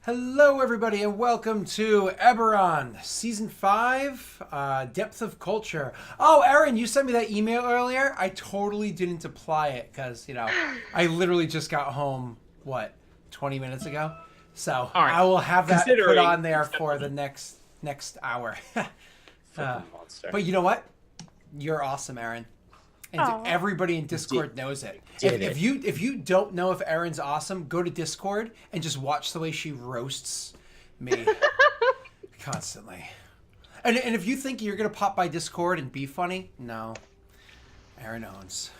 Hello, everybody, and welcome to Eberron, Season 5, Depth of Culture. Oh, Aaron, you sent me that email earlier. I totally didn't apply it because, I literally just got home, 20 minutes ago? So All right. I will have that put on there for the next hour. But you know what? You're awesome, Aaron. And everybody in Discord knows it. If you don't know if Erin's awesome, go to Discord and just watch the way she roasts me constantly. And if you think you're gonna pop by Discord and be funny, no, Erin owns.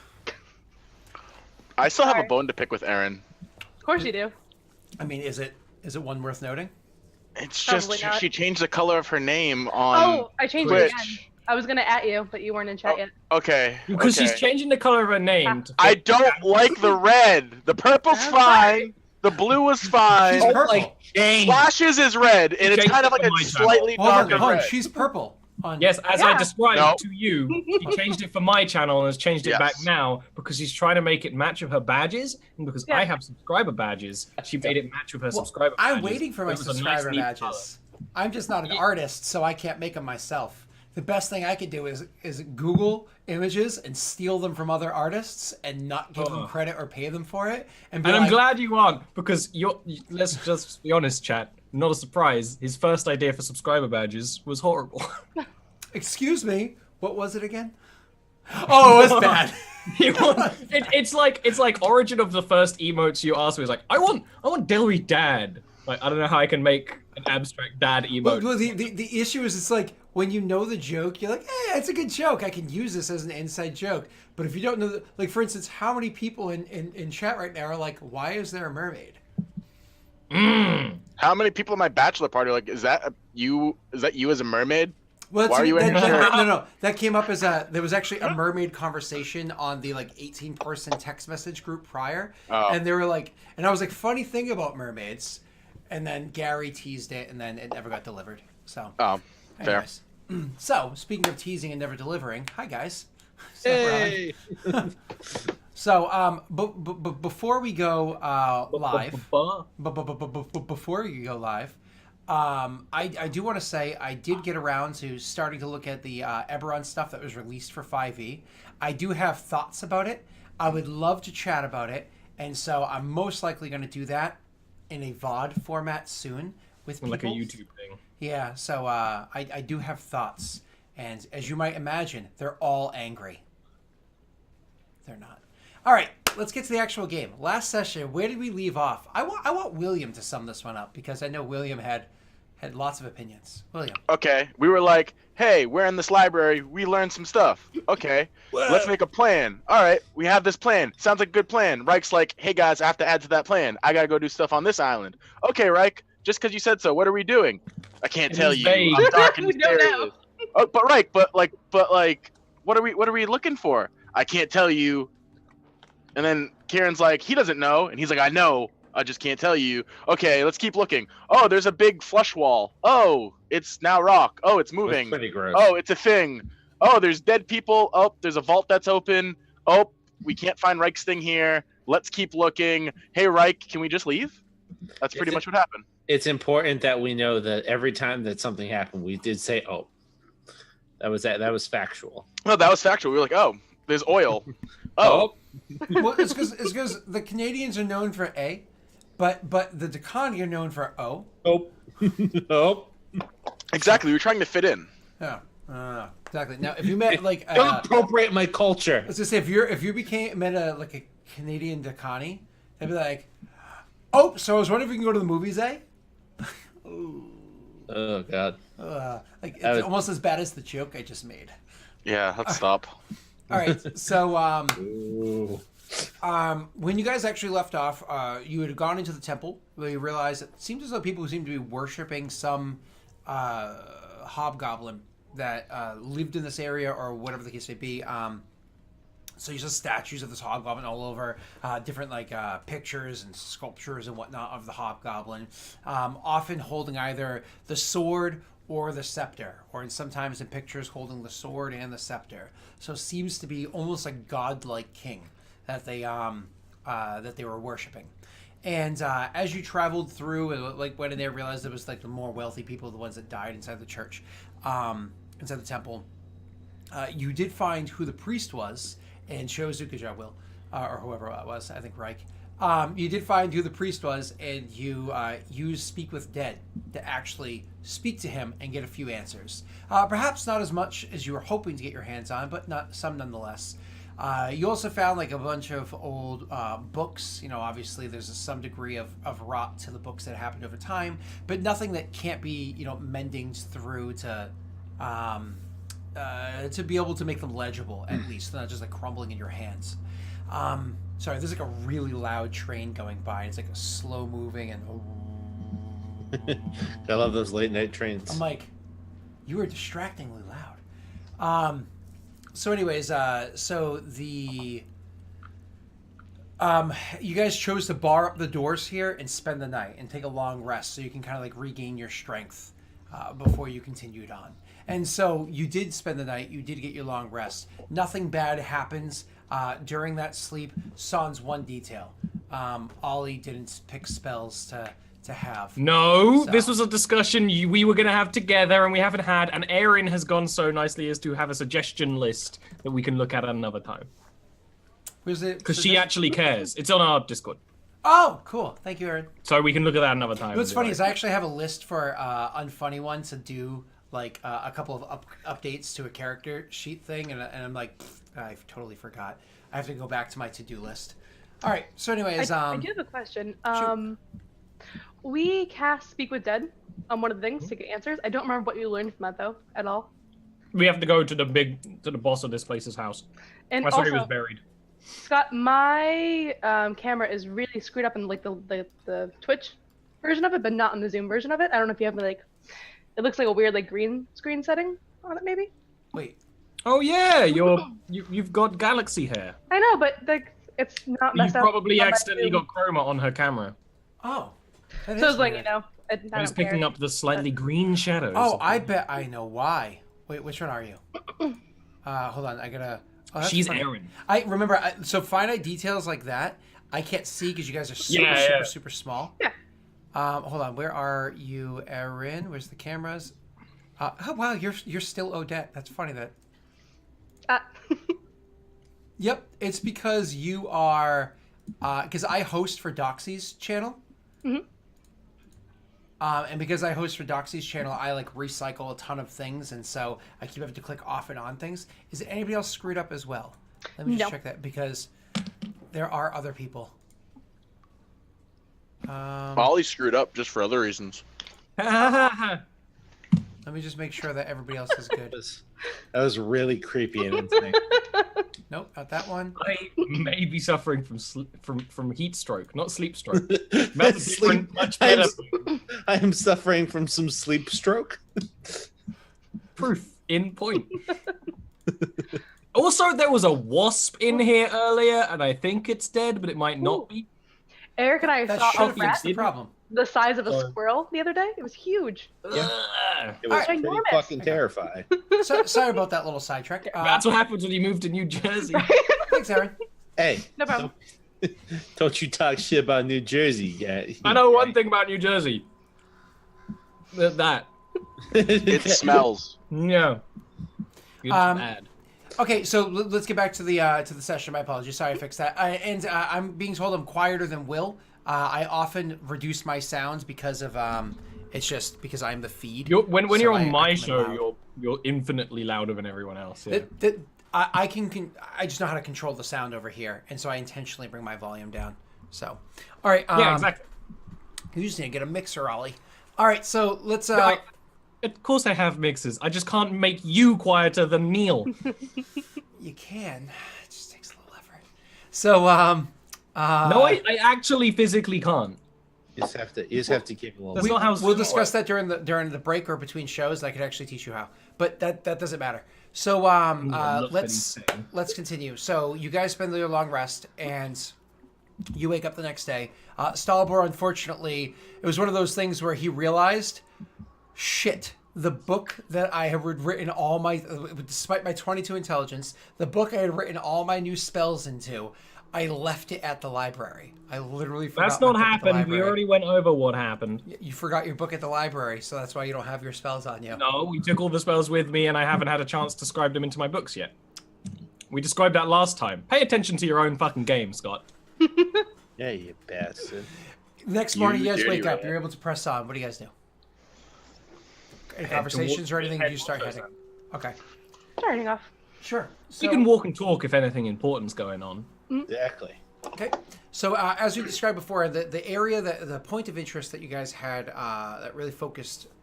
I still have a bone to pick with Erin. Of course you do. I mean, is it one worth noting? It's Probably just not. she changed the color of her name on I changed Twitch. it again. I was gonna at you, but you weren't in chat yet. Okay. Because okay. she's changing the color of her name. To I don't like the red. The purple's That's fine. The blue was fine. She's purple. Flashes is red, and it's changed kind of it like for a my channel. slightly Hold on, darker red. she's purple. Yes, as I described No. to you, she changed it for my channel and has changed it Yes. back now because she's trying to make it match with her badges, and because I have subscriber badges, she made it match with her subscriber badges. I'm waiting for my It was a nice, subscriber neat badges. color. I'm just not an artist, so I can't make them myself. The best thing I could do is Google images and steal them from other artists and not give them credit or pay them for it. And I'm glad you aren't, because let's just be honest, chat. Not a surprise. His first idea for subscriber badges was horrible. Excuse me, what was it again? Oh, it was bad. It's like origin of the first emotes you asked me. It's like I want Delry Dad. Like I don't know how I can make an abstract dad emote. Well, the issue is it's like when you know the joke, you're like, it's a good joke. I can use this as an inside joke. But if you don't know, like for instance, how many people in chat right now are like, why is there a mermaid? How many people at my bachelor party are like, is that you as a mermaid? Well, Why are you in your shirt? No. That came up as there was actually a mermaid conversation on the 18-person text message group prior, and they were like, and I was like, funny thing about mermaids, and then Gary teased it, and then it never got delivered. So, fair. anyways. So speaking of teasing and never delivering, hi guys. Hey. So, but before we go live, before you go live. I do want to say I did get around to starting to look at the Eberron stuff that was released for 5e. I do have thoughts about it. I would love to chat about it, and so I'm most likely going to do that in a VOD format soon with people. Like a YouTube thing. Yeah, so I do have thoughts, and as you might imagine, they're all angry. They're not. All right, let's get to the actual game. Last session, where did we leave off? I want William to sum this one up because I know William had lots of opinions. William. Okay, we were like, hey, we're in this library. We learned some stuff. Okay, let's make a plan. All right, we have this plan. Sounds like a good plan. Ryk's like, hey guys, I have to add to that plan. I gotta go do stuff on this island. Okay, Ryyk, just because you said so, what are we doing? I can't tell you. vague. I'm dark and We don't mysterious. know. Oh, but Ryyk, but what are we looking for? I can't tell you. And then Kieran's like, he doesn't know, and he's like, I know. I just can't tell you. Okay, let's keep looking. Oh, there's a big flush wall. Oh, it's now rock. Oh, it's moving. That's pretty gross. Oh, it's a thing. Oh, there's dead people. Oh, there's a vault that's open. Oh, we can't find Ryk's thing here. Let's keep looking. Hey, Ryyk, can we just leave? That's pretty much what happened. It's important that we know that every time that something happened, we did say, "Oh, that was factual." No, that was factual. We were like, oh, there's oil. Oh, Well, it's because the Canadians are known for A, but the Decani are known for O. Oh, oh. exactly. We were trying to fit in. Yeah, exactly. Now, if you met like Don't appropriate my culture. I was gonna say if you met a Canadian Decani, they'd be like, oh, so I was wondering if we can go to the movies, eh? Oh God. It's almost as bad as the joke I just made. Yeah, let's stop. All right, so Ooh. when you guys actually left off, you had gone into the temple where you realized it seems as though people seem to be worshiping some hobgoblin that lived in this area or whatever the case may be. So you saw statues of this hobgoblin all over, different pictures and sculptures and whatnot of the hobgoblin, often holding either the sword or the scepter, or sometimes in pictures holding the sword and the scepter. So it seems to be almost a godlike king that they were worshiping. And as you traveled through, and like went in there, realized it was like the more wealthy people, the ones that died inside the church, inside the temple. You did find who the priest was, and Shozu, good job, Will, or whoever it was. I think Ryyk. You did find who the priest was, and you used Speak with Dead to actually speak to him and get a few answers. Perhaps not as much as you were hoping to get your hands on, but not some nonetheless. You also found like a bunch of old books. You know, obviously there's some degree of rot to the books that happened over time, but nothing that can't be, you know, mending through to be able to make them legible, at least, not just like crumbling in your hands. Sorry, there's like a really loud train going by. It's like a slow moving and. I love those late night trains. I'm like, you are distractingly loud. So anyways, so the you guys chose to bar up the doors here and spend the night and take a long rest so you can kind of like regain your strength before you continued on. And so you did spend the night, you did get your long rest. Nothing bad happens during that sleep, sans one detail. Ollie didn't pick spells to have. No, So- this was a discussion we were going to have together and we haven't had, and Erin has gone so nicely as to have a suggestion list that we can look at another time. Was it? Because she actually cares. It's on our Discord. Oh, cool. Thank you, Aaron. So we can look at that another time. What's funny is I actually have a list for Unfunny One to do like a couple of updates to a character sheet thing, and I'm like, I totally forgot. I have to go back to my to-do list. All right. So anyways, I do have a question. We cast Speak with Dead on one of the things to get answers. I don't remember what you learned from that though at all. We have to go to the boss of this place's house. And That's where he also, was buried. Scott, my camera is really screwed up in like the Twitch version of it, but not in the Zoom version of it. I don't know if you have like, it looks like a weird like green screen setting on it maybe. wait. Oh yeah, you've got galaxy hair. I know, but like it's not You messed up. probably on my accidentally Zoom. got chroma on her camera. Oh. that So I is was like, weird. you know, I It's don't picking care. up the slightly green shadows. Oh, I bet I know why. Wait, which one are you? Hold on. I gotta. Oh, that's She's funny. Erin. I remember. So finite details like that, I can't see because you guys are super, Yeah. super small. Yeah. Hold on. Where are you, Erin? Where's the cameras? Oh wow, you're still Odette. That's funny that. Yep, it's because you are, because I host for Doxy's channel. Mhm. And because I host for Doxy's channel, I like recycle a ton of things, and so I keep having to click off and on things. Is anybody else screwed up as well? Let me just No. check that because there are other people. Molly screwed up just for other reasons. Let me just make sure that everybody else is good. That was really creepy and insane. Nope, not that one. I may be suffering from heat stroke, not sleep stroke. That's different, much better. I am suffering from some sleep stroke. Proof in point. Also, there was a wasp in here earlier, and I think it's dead, but it might not be. Eric and I That saw should a have rat fixed the problem. the size of a Sorry. squirrel the other day. It was huge. Yeah. Ugh. It was Alright. pretty Ginormous. fucking terrifying. Sorry about that little sidetrack. That's what happens when you move to New Jersey. Thanks, Aaron. Hey, No problem. don't you talk shit about New Jersey yet. I know one thing about New Jersey. That. It smells. Yeah. Good bad. Okay, so let's get back to the session. My apologies. Sorry, I fixed that. I'm being told I'm quieter than Will. I often reduce my sounds because of it's just because I'm the feed. When So you're I on my come in show, loud. you're infinitely louder than everyone else. Yeah. I just know how to control the sound over here, and so I intentionally bring my volume down. So, all right. Yeah, exactly. You just need to get a mixer, Ollie. All right, so let's. Of course I have mixes. I just can't make you quieter than Neil. You can. It just takes a little effort. So, No, I actually physically can't. You just have to keep it a little. That's not how we'll Zoom discuss works. that during the break or between shows. I could actually teach you how, but that doesn't matter. So look let's that insane. let's continue. So you guys spend your long rest and you wake up the next day. Stalbor, unfortunately, it was one of those things where he realized, shit, the book that I had written despite my 22 intelligence, the book I had written all my new spells into, I left it at the library. I literally forgot. That's my not book at the happened. We library. already went over what happened. You forgot your book at the library, so that's why you don't have your spells on you. No, we took all the spells with me, and I haven't had a chance to describe them into my books yet. We described that last time. Pay attention to your own fucking game, Scott. Yeah, you bastard. Next morning, you guys dirty wake up. rat. You're able to press on. What do you guys do? Any conversations or anything? You start heading. Okay. Starting off. Sure. We can walk and talk if anything important's going on. Exactly. Okay. So as we described before, the area the point of interest that you guys had that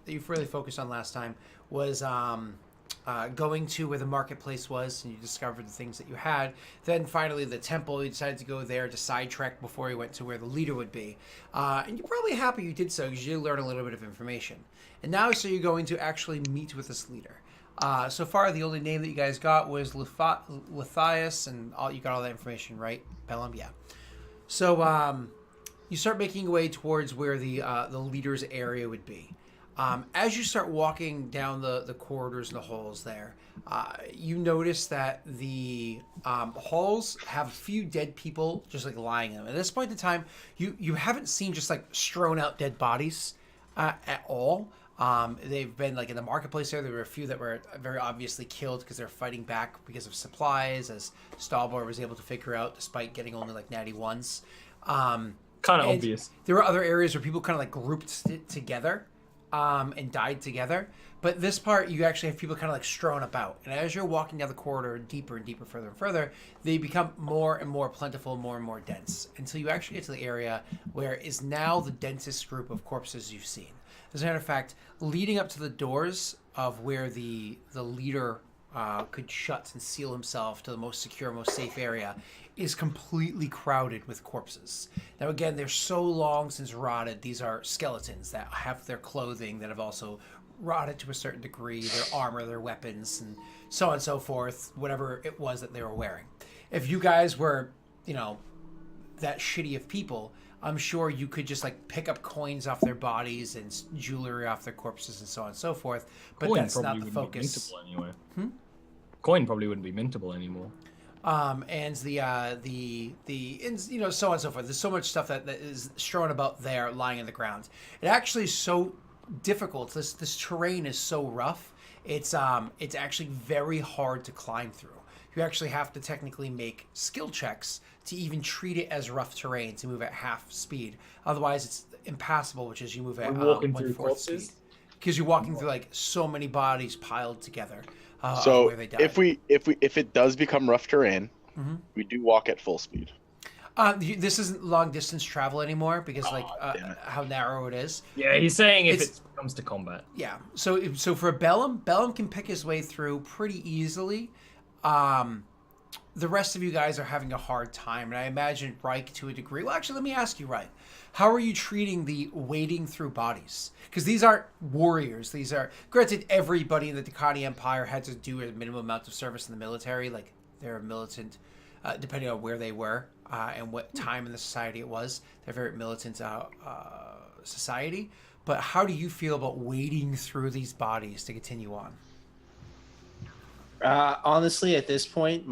you've really focused on last time was going to where the marketplace was, and you discovered the things that you had. Then finally the temple, you decided to go there to sidetrack before you went to where the leader would be. And you're probably happy you did so because you learned a little bit of information. And now so you're going to actually meet with this leader. So far, the only name that you guys got was Lithias, and you got all that information, right? Bellum, yeah. So you start making your way towards where the leader's area would be. As you start walking down the corridors and the halls there, you notice that the halls have a few dead people just like lying in them. At this point in time, you haven't seen just like strewn out dead bodies at all. They've been like in the marketplace there. There were a few that were very obviously killed because they're fighting back because of supplies, as Stalbor was able to figure out despite getting only like natty ones. Kind of obvious. There were other areas where people kind of like grouped together and died together. But this part, you actually have people kind of like strewn about. And as you're walking down the corridor deeper and deeper, further and further, they become more and more plentiful, more and more dense, until you actually get to the area where is now the densest group of corpses you've seen. As a matter of fact, leading up to the doors of where the leader could shut and seal himself to the most secure, most safe area is completely crowded with corpses. Now, again, they're so long since rotted. These are skeletons that have their clothing that have also rotted to a certain degree, their armor, their weapons, and so on and so forth, whatever it was that they were wearing. If you guys were, that shitty of people, I'm sure you could just like pick up coins off their bodies and jewelry off their corpses and so on and so forth. But Coin that's not the wouldn't be focus. mintable anyway. Coin probably wouldn't be mintable anymore. And so on and so forth. There's so much stuff that is strewn about there, lying in the ground. It actually is so difficult. This terrain is so rough. It's actually very hard to climb through. You actually have to technically make skill checks to even treat it as rough terrain, to move at half speed. Otherwise, it's impassable, which is you move at one-fourth speed. Because you're walking through like so many bodies piled together. So where they died. if it does become rough terrain, we do walk at full speed. This isn't long distance travel anymore because how narrow it is. Yeah, he's saying if it comes to combat. Yeah. So for Bellum can pick his way through pretty easily. The rest of you guys are having a hard time, and I imagine Ryyk to a degree. Well, actually, let me ask you, Ryyk, how are you treating the wading through bodies? Because these aren't warriors. These are, granted, everybody in the Ducati Empire had to do a minimum amount of service in the military. Like, they're militant, depending on where they were and what time in the society it was. They're very militant society. But how do you feel about wading through these bodies to continue on? Honestly, at this point,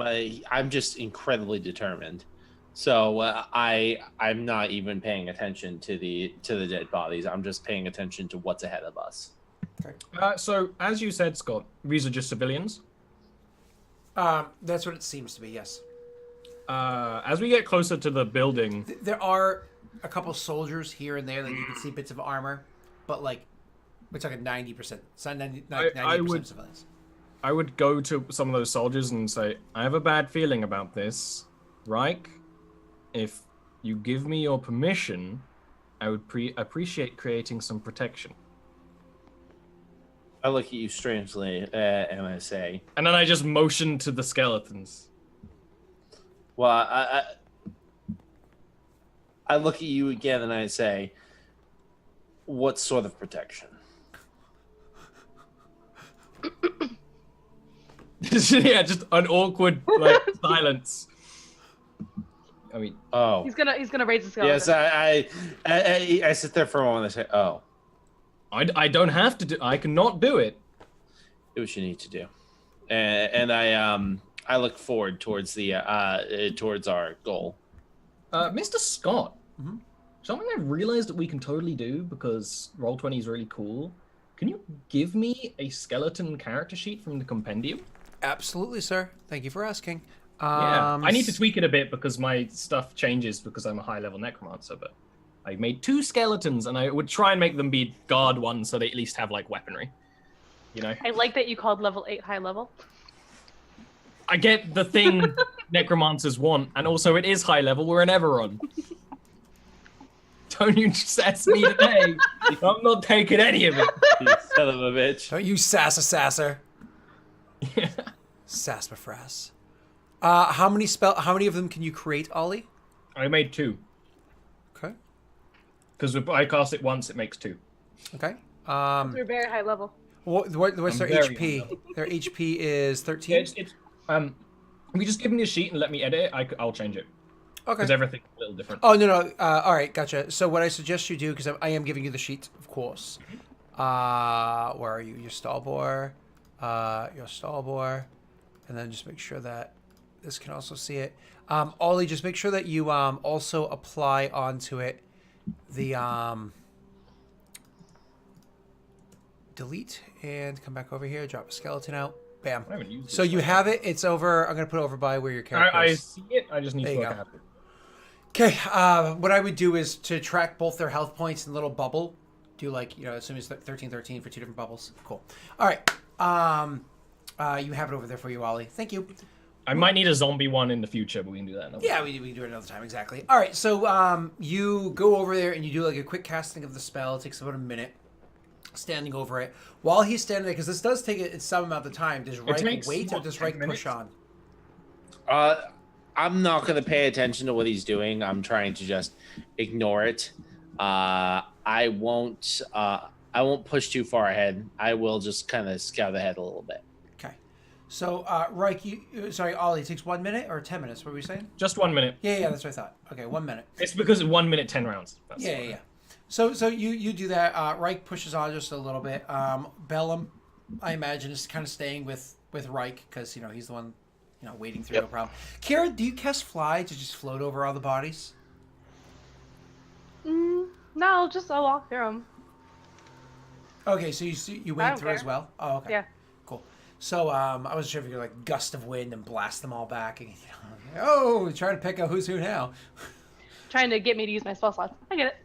I'm just incredibly determined. So I'm not even paying attention to the dead bodies. I'm just paying attention to what's ahead of us. Okay. So as you said, Scott, these are just civilians. That's what it seems to be. Yes. As we get closer to the building, There are a couple soldiers here and there that you can see bits of armor, but like we're talking 90%. It's not 90% civilians. I would go to some of those soldiers and say, I have a bad feeling about this. Ryyk, if you give me your permission, I would appreciate creating some protection. I look at you strangely, and I say... And then I just motion to the skeletons. Well, I look at you again and I say, what sort of protection? Yeah, just an awkward silence. I mean, He's gonna raise the skeleton. Yes, I sit there for a moment and I say, oh. I don't have to do. I cannot do it. Do what you need to do, and I look forward towards towards our goal. Mr. Scott, Mhm. something I've realized that we can totally do because Roll20 is really cool. Can you give me a skeleton character sheet from the compendium? Absolutely, sir. Thank you for asking. Yeah, I need to tweak it a bit because my stuff changes because I'm a high-level necromancer, but I made 2 skeletons, and I would try and make them be guard ones so they at least have, like, weaponry. You know? I like that you called level 8 high level. I get the thing necromancers want, and also it is high level. We're an Everon. Don't you sass me today. I'm not taking any of it. You son of a bitch. Don't you sasser. Yeah. Sassafras. How many of them can you create, Ollie? I made 2. Okay. Because if I cast it once, it makes 2. Okay. They're very high level. What's their very HP? high level. Their HP is 13. Yeah, if you just give me a sheet and let me edit it, I'll change it. Okay. Because everything's a little different. Oh, no. All right, gotcha. So what I suggest you do, because I am giving you the sheet, of course. Where are you? Your Stallbore. And then just make sure that this can also see it. Ollie, just make sure that you also apply onto it the delete and come back over here, drop a skeleton out. Bam. I haven't used So this you one. have it. It's over. I'm going to put it over by where your character I is. see it. I just need There to you look go. at it. Okay, what I would do is to track both their health points in a little bubble. Do like, assuming it's 13, for 2 different bubbles. Cool. All right. You have it over there for you, Ollie. Thank you. I might need a zombie one in the future, but we can do that another Yeah, we can do it another time, exactly. All right, so you go over there and you do like a quick casting of the spell. It takes about a minute. Standing over it. While he's standing there, because this does take some amount of time, does Ryyk takes, wait or what, does 10 Ryyk minutes? push on? I'm not going to pay attention to what he's doing. I'm trying to just ignore it. I won't push too far ahead. I will just kind of scout ahead a little bit. Okay. So, Ryyk, Ollie, it takes 1 minute or 10 minutes, what were we saying? Just 1 minute. Yeah, that's what I thought. Okay, 1 minute. It's because 1 minute, 10 rounds. That's why. Yeah. So you do that. Ryyk pushes on just a little bit. Bellum, I imagine, is kind of staying with Ryyk because he's the one waiting through. Yep. No problem. Kira, do you cast fly to just float over all the bodies? No, I'll walk through them. Okay, so you I wade don't through as care. well. Oh, okay. Yeah. Cool. So I wasn't sure if you could like gust of wind and blast them all back. And, trying to pick out who's who now. Trying to get me to use my spell slots. I get it.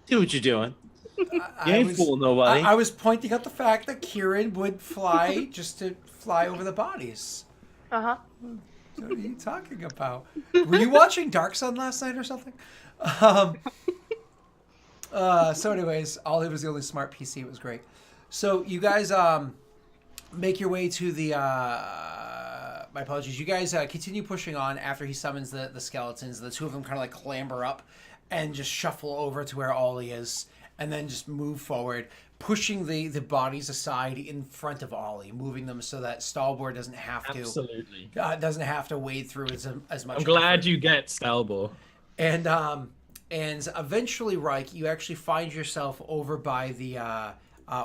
Do what you're doing. You I ain't was- fooling nobody. I was pointing out the fact that Kieran would fly just to fly over the bodies. Uh-huh. What are you talking about? Were you watching Dark Sun last night or something? So anyways, Ollie was the only smart PC. It was great. So you guys make your way to the... my apologies. You guys continue pushing on after he summons the skeletons. The two of them kind of like clamber up and just shuffle over to where Ollie is and then just move forward, pushing the bodies aside in front of Ollie, moving them so that Stalbor doesn't have to... Absolutely. doesn't have to wade through as much. I'm glad effort. you get Stalbor. And eventually, Ryyk, you actually find yourself over by the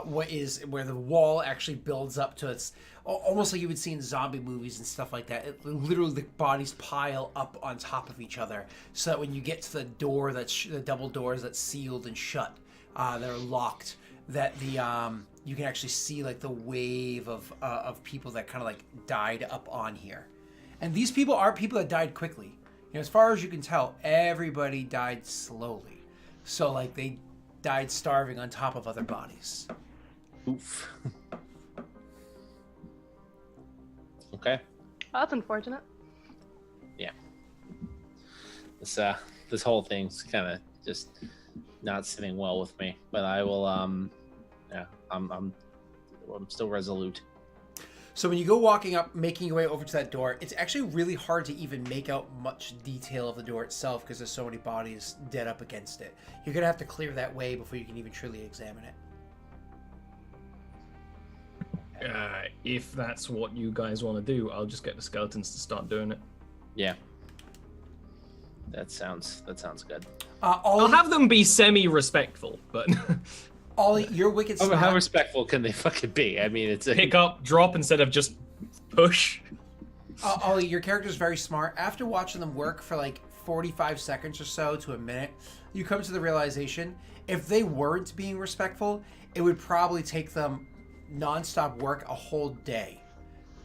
where the wall actually builds up to its almost like you would see in zombie movies and stuff like that. Literally, the bodies pile up on top of each other, so that when you get to the door the double doors that's sealed and shut, that are locked, that you can actually see like the wave of people that kind of like died up on here. And these people aren't people that died quickly. As far as you can tell, everybody died slowly. So like they died starving on top of other bodies. Oof. Okay. Well, that's unfortunate. Yeah. This whole thing's kind of just not sitting well with me, but I will. I'm still resolute. So when you go walking up, making your way over to that door, it's actually really hard to even make out much detail of the door itself because there's so many bodies dead up against it. You're going to have to clear that way before you can even truly examine it. If that's what you guys want to do, I'll just get the skeletons to start doing it. Yeah. That sounds good. I'll have them be semi-respectful, but Ollie, your wicked How smart. respectful can they fucking be? I mean, it's a pick up, drop instead of just push. Ollie, your character's very smart. After watching them work for like 45 seconds or so to a minute, you come to the realization if they weren't being respectful, it would probably take them nonstop work a whole day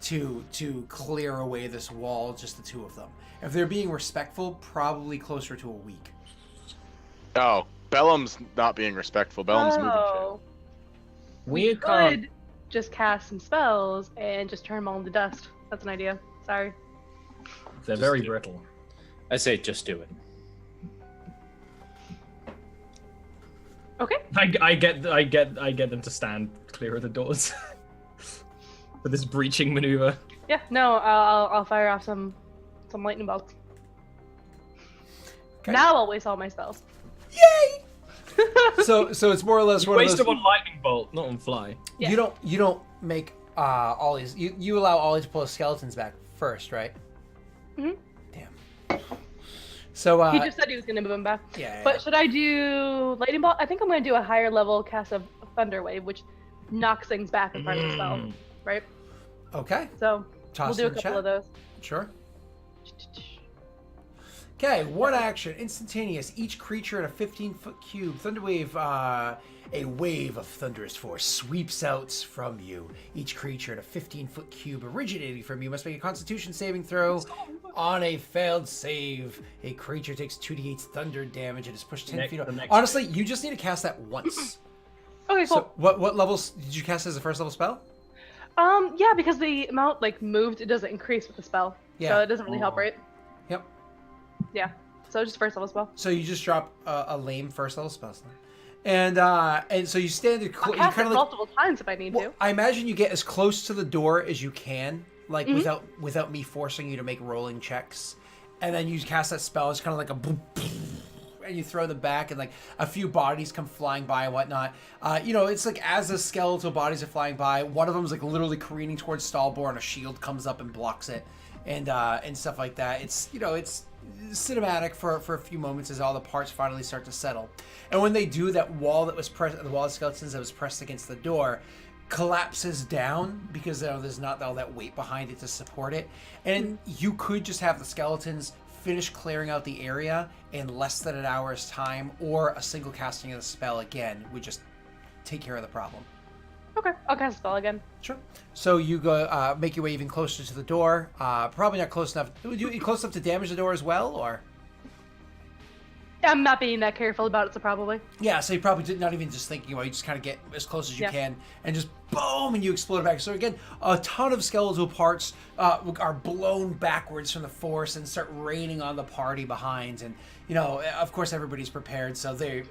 to clear away this wall, just the two of them. If they're being respectful, probably closer to a week. Oh, Bellum's not being respectful. Bellum's moving Oh, we could just cast some spells and just turn them all into dust. That's an idea. Sorry. They're very brittle. I say just do it. Okay. I get them to stand clear of the doors for this breaching maneuver. Yeah. No. I'll fire off some lightning bolts. Okay. Now I'll waste all my spells. Yay! so it's more or less one Waste of them those. on lightning bolt, not on fly. Yeah. You don't make Ollie's. You allow Ollie to pull his skeletons back first, right? Mhm. Damn. So He just said he was gonna move them back. yeah. But should I do lightning bolt? I think I'm gonna do a higher level cast of thunder wave, which knocks things back in front of the spell, right? Okay. So Toss we'll in do a the couple chat. of those. Sure. Okay, one action, instantaneous. Each creature in a 15-foot cube, Thunderwave, a wave of thunderous force sweeps out from you. Each creature in a 15-foot cube originating from you must make a Constitution saving throw. On a failed save, a creature takes 2d8 thunder damage and is pushed 10 feet. Honestly, you just need to cast that once. Okay, cool. So, what levels did you cast as a first level spell? Yeah, because the amount moved, it doesn't increase with the spell. Yeah. So it doesn't really help, right? Yep. Yeah. So just first level spell. So you just drop a lame first level spell slot. And so you stand there. I'll You cast kind it of multiple times if I need to. I imagine you get as close to the door as you can, like without me forcing you to make rolling checks, and then you cast that spell. It's kind of like a boom, and you throw them back, and like a few bodies come flying by and whatnot. It's like as the skeletal bodies are flying by, one of them is like literally careening towards Stalborn. A shield comes up and blocks it, and stuff like that. It's cinematic for a few moments as all the parts finally start to settle. And when they do, that wall that was the wall of skeletons that was pressed against the door collapses down because there's not all that weight behind it to support it. And you could just have the skeletons finish clearing out the area in less than an hour's time, or a single casting of the spell again would just take care of the problem. Okay, I'll cast a spell again. Sure. So you go make your way even closer to the door. Probably not close enough. Would you be close enough to damage the door as well, or? I'm not being that careful about it, so probably. Yeah, so you probably not even just thinking about it. You just kind of get as close as you can and just boom, and you explode it back. So again, a ton of skeletal parts are blown backwards from the force and start raining on the party behind. And, of course, everybody's prepared, so they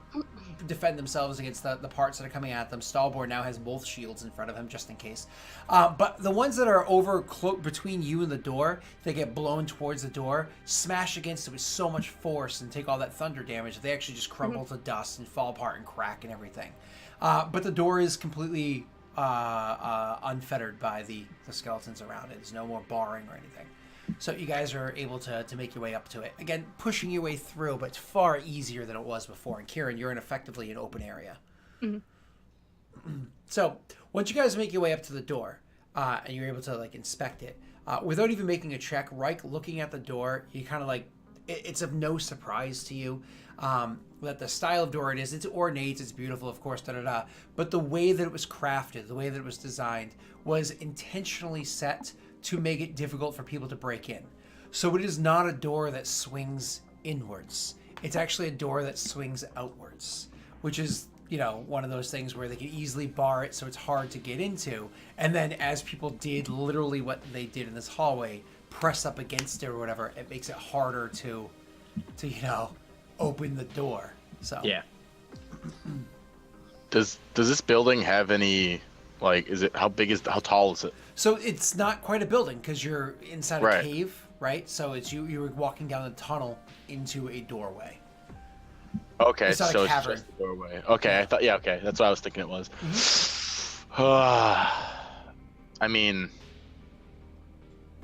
defend themselves against the parts that are coming at them. Stalborn now has both shields in front of him, just in case. But the ones that are between you and the door, they get blown towards the door, smash against it with so much force and take all that thunder damage, they actually just crumble to dust and fall apart and crack and everything. But the door is completely unfettered by the skeletons around it. There's no more barring or anything. So you guys are able to make your way up to it. Again, pushing your way through, but it's far easier than it was before. And Kieran, you're in effectively an open area. Mm-hmm. So once you guys make your way up to the door, and you're able to inspect it, without even making a check, Ryyk, looking at the door, you kind of it's of no surprise to you that the style of door it is. It's ornate, it's beautiful, of course, but the way that it was crafted, the way that it was designed, was intentionally set to make it difficult for people to break in. So it is not a door that swings inwards. It's actually a door that swings outwards, which is, one of those things where they can easily bar it so it's hard to get into. And then as people did literally what they did in this hallway, press up against it or whatever, it makes it harder to open the door. So yeah. Does this building have any how tall is it? So it's not quite a building because you're inside a Right. cave, right? So it's you're walking down a tunnel into a doorway. Okay, It's not a so it's cavern. just the doorway. Okay, I thought. Yeah, okay, that's what I was thinking it was. I mean,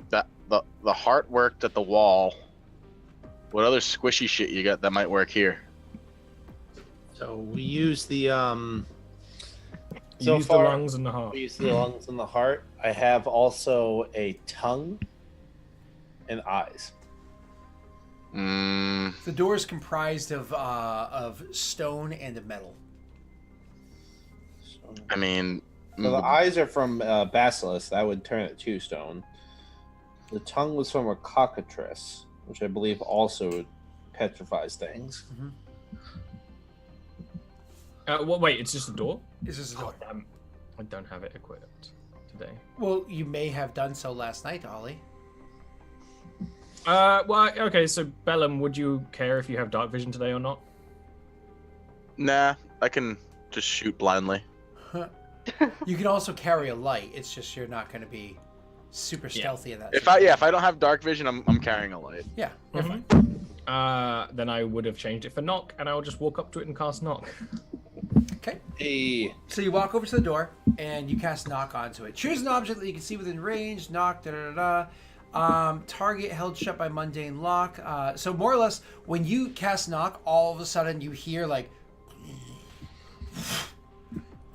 the heart worked at the wall. What other squishy shit you got that might work here? So we use the Use the lungs and the heart. We use the lungs and the heart. I have also a tongue and eyes. The door is comprised of stone and of metal. I mean, So the eyes are from Basilisk. That would turn it to stone. The tongue was from a cockatrice, which I believe also petrifies things. Wait, it's just a door? This is a door. Damn, I don't have it equipped today. Well, you may have done so last night, Ollie. Well, okay, so Bellum, would you care if you have dark vision today or not? nah, I can just shoot blindly. You can also carry a light. It's just you're not going to be super stealthy in that. If I don't have dark vision, I'm carrying a light. Yeah, you're fine. Then I would have changed it for knock, and I will just walk up to it and cast knock. Okay. Hey. So you walk over to the door and you cast knock onto it. Choose an object that you can see within range. Knock. Target held shut by mundane lock. So more or less, when you cast knock, all of a sudden you hear like,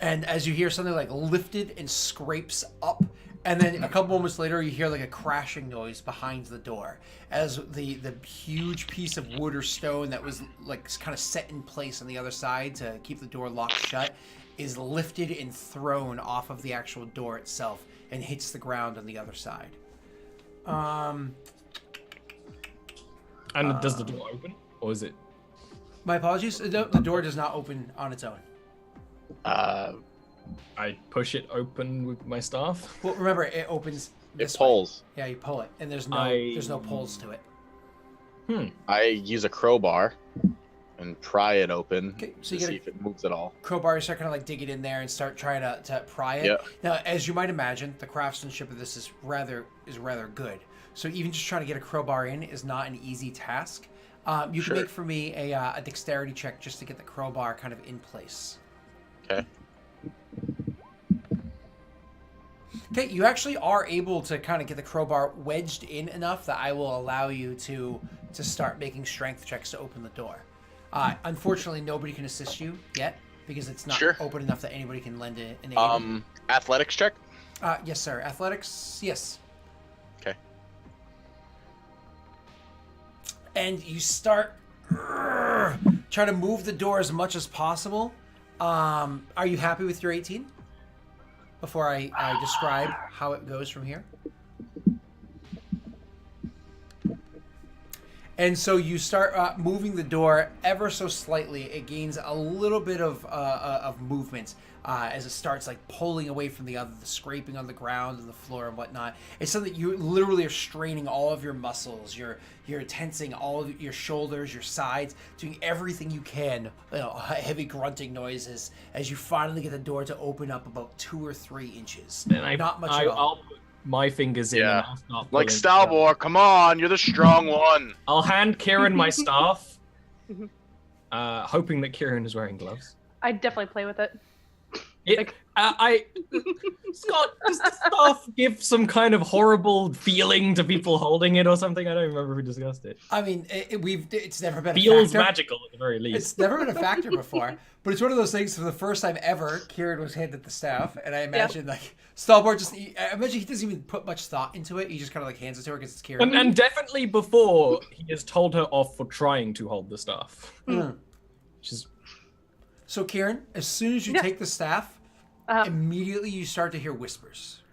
and as you hear something like lifted and scrapes up, and then a couple moments later you hear like a crashing noise behind the door as the huge piece of wood or stone that was like kind of set in place on the other side to keep the door locked shut is lifted and thrown off of the actual door itself and hits the ground on the other side. And does the door open, or is it? My apologies. The door does not open on its own. I push it open with my staff. Well, remember it opens. It pulls. Way. Yeah, you pull it, and there's no pulls to it. I use a crowbar and pry it open so to see if it moves at all. Crowbar, you start kind of like dig it in there and start trying to pry it. Yeah. Now, as you might imagine, the craftsmanship of this is rather good. So even just trying to get a crowbar in is not an easy task. You can make for me a dexterity check just to get the crowbar kind of in place. Okay. Okay, you actually are able to kind of get the crowbar wedged in enough that I will allow you to start making strength checks to open the door. Unfortunately, nobody can assist you yet because it's not open enough that anybody can lend an aid. Athletics check? Yes, sir. Athletics, yes. Okay. And you start trying to move the door as much as possible. Are you happy with your 18? Before I describe how it goes from here. And so you start moving the door ever so slightly. It gains a little bit of movement as it starts like pulling away from the scraping on the ground and the floor and whatnot. It's something you literally are straining all of your muscles. You're tensing all of your shoulders, your sides, doing everything you can. Heavy grunting noises as you finally get the door to open up about 2 or 3 inches. Not much at all. I'll put my fingers in. And I'll start like pulling Stalbor, come on, you're the strong one. I'll hand Kieran my staff, hoping that Kieran is wearing gloves. I'd definitely play with it. Scott, does the staff give some kind of horrible feeling to people holding it or something? I don't remember if we discussed it. I mean, it's never been Feels a factor. magical at the very least. It's never been a factor before, but it's one of those things. For the first time ever, Kieran was handed the staff, and I imagine like Stalbor I imagine he doesn't even put much thought into it. He just kind of like hands it to her because it's Kieran. And definitely before he has told her off for trying to hold the staff. Which is... So Kieran, as soon as you take the staff, immediately you start to hear whispers.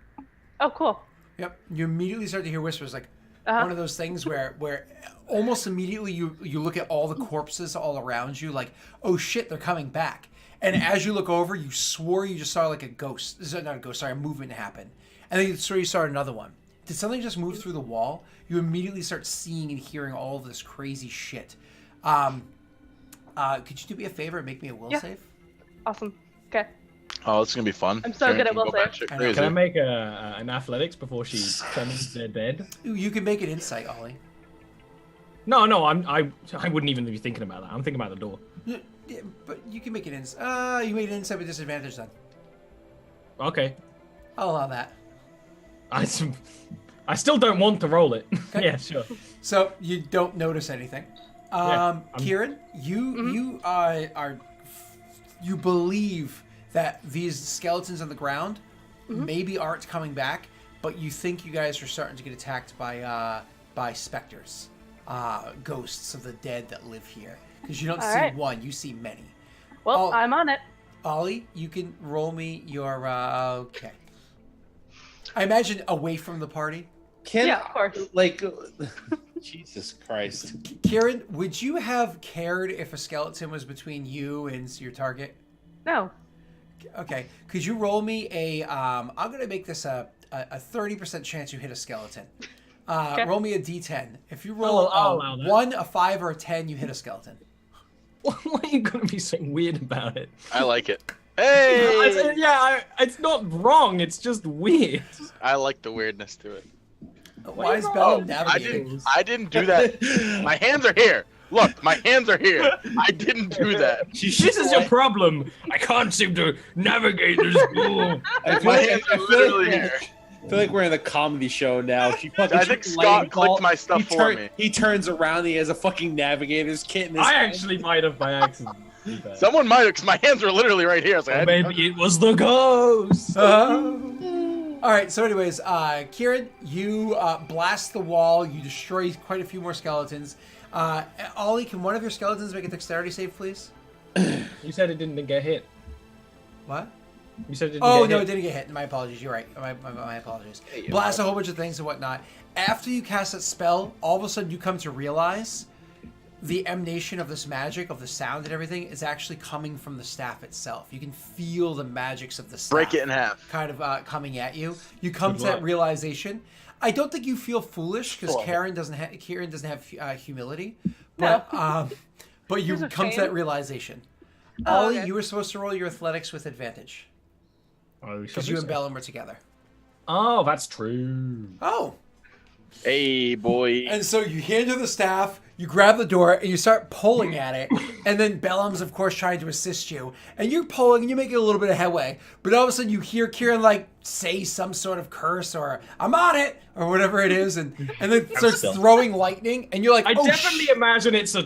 Oh, cool. Yep, you immediately start to hear whispers, like one of those things where almost immediately you look at all the corpses all around you, like, oh shit, they're coming back. And as you look over, you swore you just saw like a ghost. Not a ghost, sorry, a movement happen. And then you swore you saw another one. Did something just move through the wall? You immediately start seeing and hearing all of this crazy shit. Could you do me a favor and make me a will save? Awesome. Okay. Oh, this is gonna be fun. I'm so good at will save. Can I make an athletics before she summons their dead? You can make an insight, Ollie. No, I wouldn't even be thinking about that. I'm thinking about the door. Yeah, but you can make an insight. You made an insight with disadvantage then. Okay. I'll allow that. I still don't want to roll it. Okay. Yeah, sure. So you don't notice anything. Kieran, you believe that these skeletons on the ground maybe aren't coming back, but you think you guys are starting to get attacked by specters. ghosts of the dead that live here. Because you don't All see right. one, you see many. Well, I'm on it. Ollie, you can roll me your... okay. I imagine away from the party. Yeah, of course. Like, Jesus Christ. Kieran, would you have cared if a skeleton was between you and your target? No. Okay. Could you roll me a... I'm going to make this a 30% chance you hit a skeleton. Okay. Roll me a d10. If you roll I'll allow that. 1, a 5, or a 10, you hit a skeleton. Why are you gonna be so weird about it? I like it. Hey! It's not wrong. It's just weird. I like the weirdness to it. Why is Oh, Bellum navigating? I didn't do that. My hands are here. Look, my hands are here. I didn't do that. This is your problem. I can't seem to navigate this pool. My hands are literally here. I feel like we're in a comedy show now. She fucking I think Scott clicked my stuff for me. He turns around. He has a fucking navigator's kit in his I hand. actually might have by accident. Someone might have, because my hands were literally right here. I was like, Or maybe it was the ghost. All right. So, anyways, Kieran, you blast the wall. You destroy quite a few more skeletons. Ollie, can one of your skeletons make a dexterity save, please? You said it didn't get hit. What? You said it didn't Oh, get no, hit. it didn't get hit. My apologies. You're right. My apologies. Blast a whole bunch of things and whatnot. After you cast that spell, all of a sudden you come to realize the emanation of this magic, of the sound and everything, is actually coming from the staff itself. You can feel the magics of the staff. break it in half. Kind of coming at you. You come Good to that luck. realization. I don't think you feel foolish because Cool. Kieran doesn't have humility, but but you There's no come to shame. that realization. Oh, Ollie, okay. you were supposed to roll your athletics with advantage because you and Bellum were together. Oh, that's true. Oh, Hey, boy. and so you hand her the staff, you grab the door, and you start pulling at it. And then Bellum's, of course, trying to assist you. And you're pulling, and you're making a little bit of headway. But all of a sudden, you hear Kieran, like, say some sort of curse or, I'm on it, or whatever it is. And then starts still. throwing lightning. And you're like, I oh, definitely imagine it's a.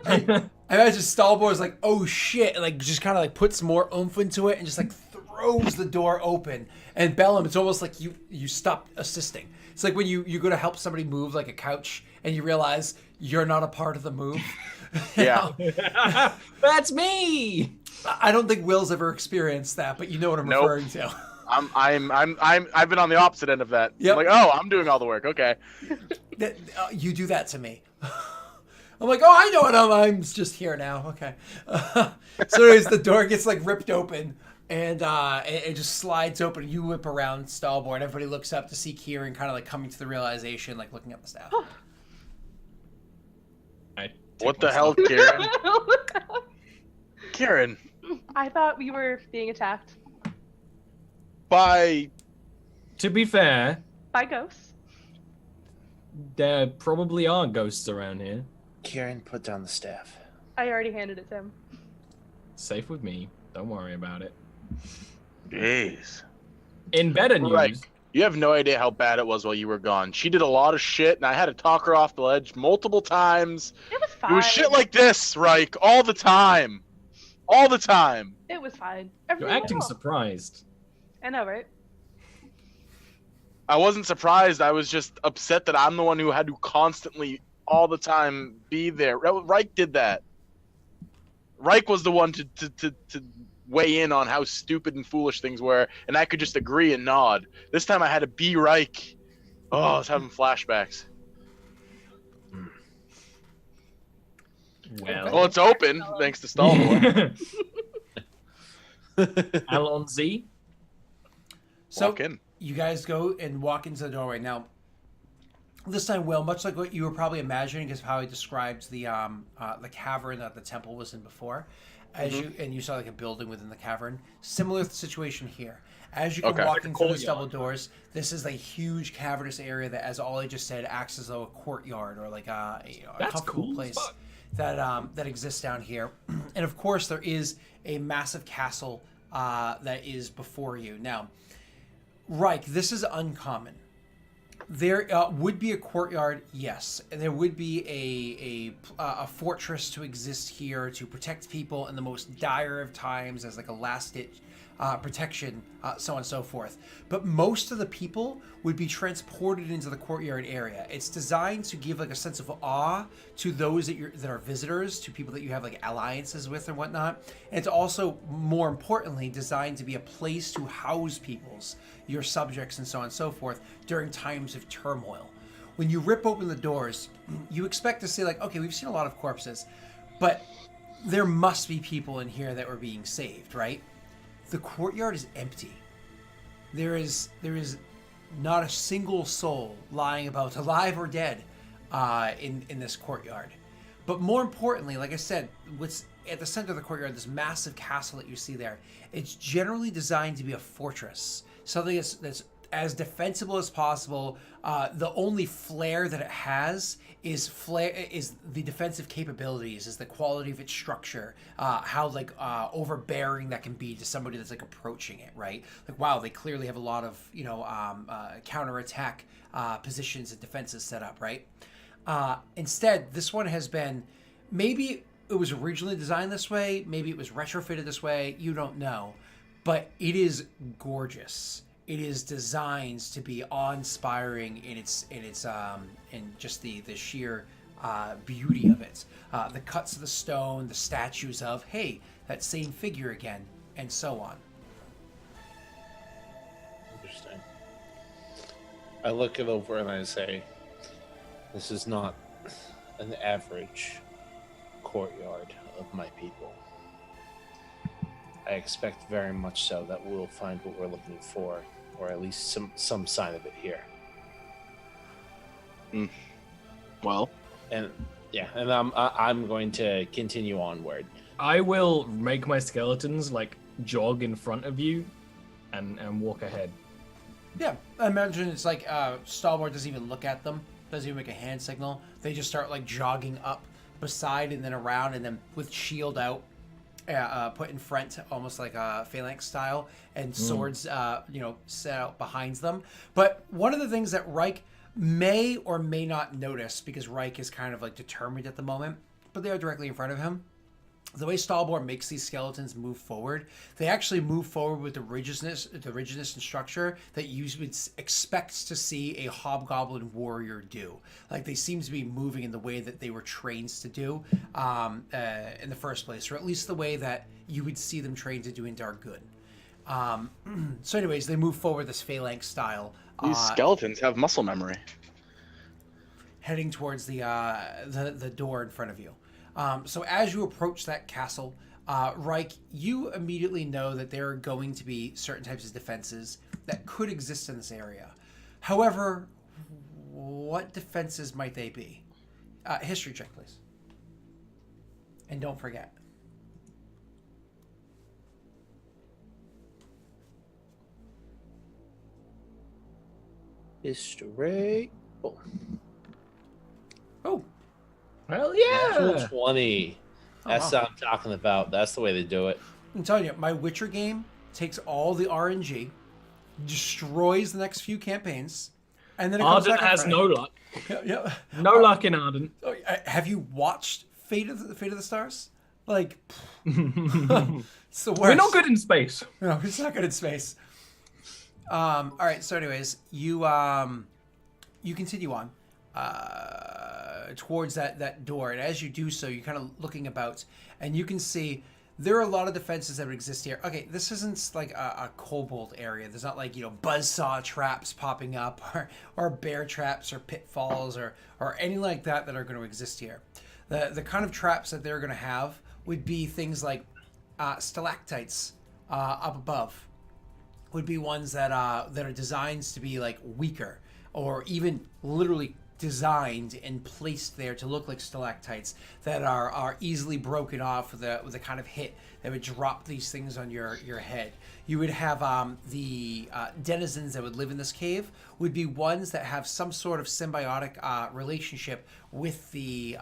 I imagine Stalbor's like, oh, shit. And, like, just kind of, like, puts more oomph into it and just, like, throws the door open. And Bellum, it's almost like you stop assisting. It's like when you go to help somebody move like a couch and you realize you're not a part of the move. Yeah. That's me. I don't think Will's ever experienced that, but you know what I'm Nope. referring to. I've been on the opposite end of that. Yep. I'm like, oh, I'm doing all the work. Okay. You do that to me. I'm like, oh, I know it. I'm just here now. Okay. So anyways, the door gets like ripped open. And it just slides open. You whip around Stalbor, and everybody looks up to see Kieran kind of like coming to the realization, like looking at the staff. What the hell, Kieran? Kieran, I thought we were being attacked by To be fair, by ghosts. there probably are ghosts around here. Kieran, put down the staff. I already handed it to him. Safe with me. Don't worry about it. Jeez. In better news, Right. You have no idea how bad it was while you were gone. She did a lot of shit, and I had to talk her off the ledge multiple times. It was fine. It was shit like this, Ryyk, all the time. All the time. It was fine. you're Everything acting went well. surprised. I know, right? I wasn't surprised. I was just upset that I'm the one who had to constantly, all the time, be there. Ryyk did that. Ryyk was the one to weigh in on how stupid and foolish things were, and I could just agree and nod. This time I had to be Ryyk. Oh, I was having flashbacks. Well, it's open, thanks to Stalwart. Alonzi. So Walk in. you guys go and walk into the doorway. Now, this time, Will, much like what you were probably imagining, because of how he described the cavern that the temple was in before, as you saw like a building within the cavern. Similar situation here. As you go Okay. walking through these double courtyard. doors, this is a huge cavernous area that, as Ollie just said, acts as though a courtyard or like a That's comfortable cool as place fuck. that exists down here. And of course, there is a massive castle that is before you. Now, Ryyk, this is uncommon. There would be a courtyard, yes, and there would be a fortress to exist here to protect people in the most dire of times as like a last ditch protection, so on and so forth. But most of the people would be transported into the courtyard area. It's designed to give like a sense of awe to those that are visitors, to people that you have like alliances with and whatnot. And it's also, more importantly, designed to be a place to house your subjects and so on and so forth during times of turmoil. When you rip open the doors, you expect to see like, okay, we've seen a lot of corpses, but there must be people in here that were being saved, right? The courtyard is empty. There is not a single soul lying about, alive or dead, in this courtyard. But more importantly, like I said, what's at the center of the courtyard, this massive castle that you see there, it's generally designed to be a fortress, something that's as defensible as possible. The only flair that it has is the defensive capabilities, is the quality of its structure, how like overbearing that can be to somebody that's like approaching it, right? Like, wow, they clearly have a lot of counterattack positions and defenses set up, right? Instead, this one has been, maybe it was originally designed this way, maybe it was retrofitted this way, you don't know, but it is gorgeous. It is designed to be awe-inspiring in just the sheer beauty of it. The cuts of the stone, the statues of, hey, that same figure again, and so on. Interesting. I look it over and I say, this is not an average courtyard of my people. I expect very much so that we'll find what we're looking for, or at least some sign of it here. Well, and I'm going to continue onward. I will make my skeletons like jog in front of you, and walk ahead. Yeah, I imagine it's like Stalwart doesn't even look at them, doesn't even make a hand signal. They just start like jogging up beside and then around, and then with shield out. Put in front, almost like a phalanx style, and swords, set out behind them. But one of the things that Ryyk may or may not notice, because Ryyk is kind of like determined at the moment, but they are directly in front of him. The way Stalwart makes these skeletons move forward, they actually move forward with the rigidness and structure that you would expect to see a hobgoblin warrior do. Like, they seem to be moving in the way that they were trained to do in the first place, or at least the way that you would see them trained to do in Dargun. So anyways, they move forward this phalanx style. These skeletons have muscle memory. Heading towards the door in front of you. So as you approach that castle, Ryyk, you immediately know that there are going to be certain types of defenses that could exist in this area. However, what defenses might they be? History check, please. And don't forget. History. Oh. Well, yeah. Natural 20. That's wow. what I'm talking about. That's the way to do it. I'm telling you, my Witcher game takes all the RNG, destroys the next few campaigns, and then it comes Ardent back has no luck. Yeah. No luck in Ardent. Oh, have you watched Fate of the Stars? Like, it's the worst. We're not good in space. No, it's not good in space. All right. So, anyways, you continue on towards that door, and as you do so, you're kind of looking about, and you can see there are a lot of defenses that would exist here. Okay, this isn't like a kobold area. There's not like, buzzsaw traps popping up, or bear traps, or pitfalls, or anything like that are going to exist here. The kind of traps that they're going to have would be things like stalactites up above. Would be ones that are designed to be like weaker, or even literally designed and placed there to look like stalactites that are easily broken off with a kind of hit that would drop these things on your head. You would have the denizens that would live in this cave would be ones that have some sort of symbiotic relationship with the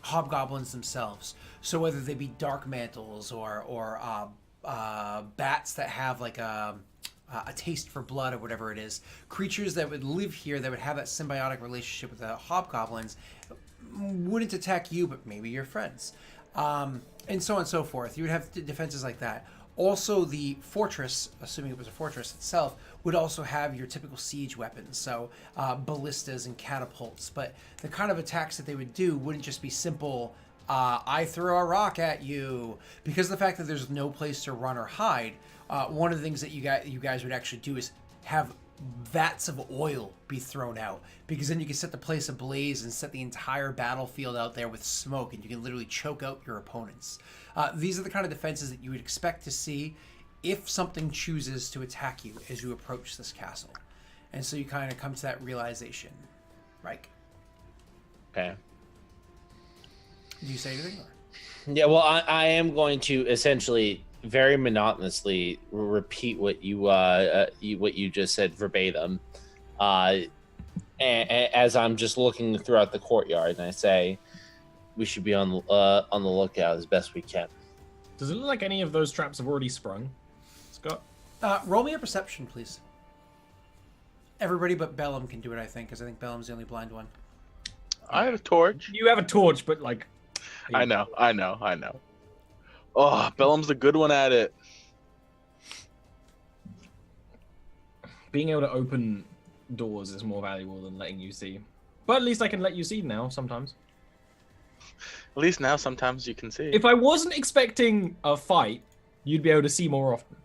hobgoblins themselves. So whether they be dark mantles or bats that have like a taste for blood or whatever it is, creatures that would live here that would have that symbiotic relationship with the hobgoblins wouldn't attack you, but maybe your friends, and so on and so forth. You would have defenses like that. Also, the fortress, assuming it was a fortress itself, would also have your typical siege weapons, so ballistas and catapults. But the kind of attacks that they would do wouldn't just be simple, I throw a rock at you. Because of the fact that there's no place to run or hide, one of the things that you guys would actually do is have vats of oil be thrown out, because then you can set the place ablaze and set the entire battlefield out there with smoke, and you can literally choke out your opponents. These are the kind of defenses that you would expect to see if something chooses to attack you as you approach this castle. And so you kind of come to that realization. Ryyk. Okay. Do you say anything? Or? Yeah, well, I am going to essentially very monotonously repeat what you just said verbatim, as I'm just looking throughout the courtyard, and I say we should be on the lookout as best we can. Does it look like any of those traps have already sprung, Scott? Roll me a perception, please. Everybody but Bellum can do it, I think, because I think Bellum's the only blind one. I have a torch. You have a torch, but like... I know. Oh, Bellum's the good one at it. Being able to open doors is more valuable than letting you see. But at least I can let you see now, sometimes. At least now sometimes you can see. If I wasn't expecting a fight, you'd be able to see more often.